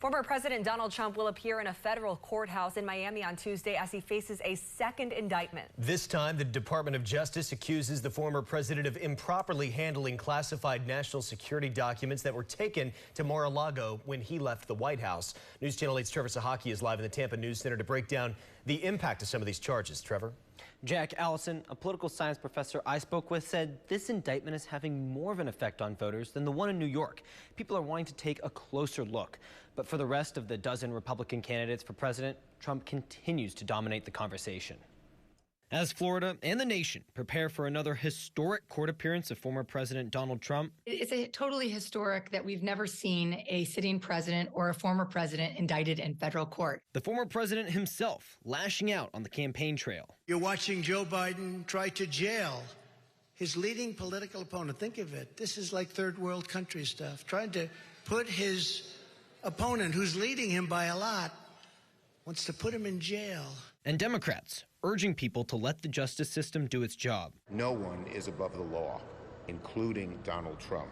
Former President Donald Trump will appear in a federal courthouse in Miami on Tuesday as he faces a second indictment. This time, the Department of Justice accuses the former president of improperly handling classified national security documents that were taken to Mar-a-Lago when he left the White House. News Channel 8's Trevor Sahaki is live in the Tampa News Center to break down the impact of some of these charges. Trevor? Jack Allison, a political science professor I spoke with, said this indictment is having more of an effect on voters than the one in New York. People are wanting to take a closer look. But for the rest of the dozen Republican candidates for president, Trump continues to dominate the conversation. As Florida and the nation prepare for another historic court appearance of former President Donald Trump. It's totally historic that we've never seen a sitting president or a former president indicted in federal court. The former president himself lashing out on the campaign trail. You're watching Joe Biden try to jail his leading political opponent. Think of it. This is like third world country stuff. Trying to put his opponent, who's leading him by a lot, wants to put him in jail. And Democrats urging people to let the justice system do its job. No one is above the law, including Donald Trump.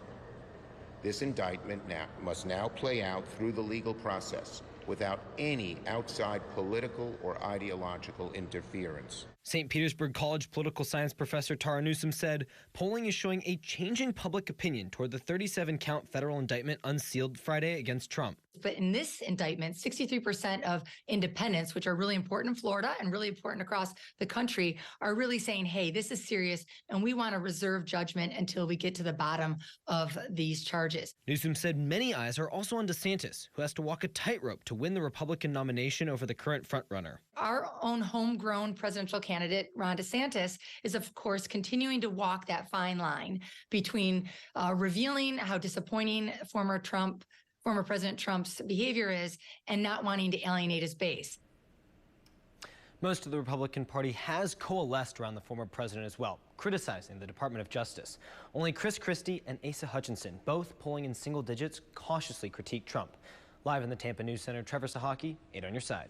This indictment must now play out through the legal process without any outside political or ideological interference. St. Petersburg College political science professor Tara Newsom said polling is showing a changing public opinion toward the 37-count federal indictment unsealed Friday against Trump. But in this indictment, 63% of independents, which are really important in Florida and really important across the country, are really saying, hey, this is serious, and we want to reserve judgment until we get to the bottom of these charges. Newsom said many eyes are also on DeSantis, who has to walk a tightrope to win the Republican nomination over the current frontrunner. Our own homegrown presidential candidate, Ron DeSantis, is, of course, continuing to walk that fine line between revealing how disappointing former President Trump's behavior is and not wanting to alienate his base. Most of the Republican Party has coalesced around the former president as well, criticizing the Department of Justice. Only Chris Christie and Asa Hutchinson, both polling in single digits, cautiously critique Trump. Live in the Tampa News Center, Trevor Sahaki, 8 on your side.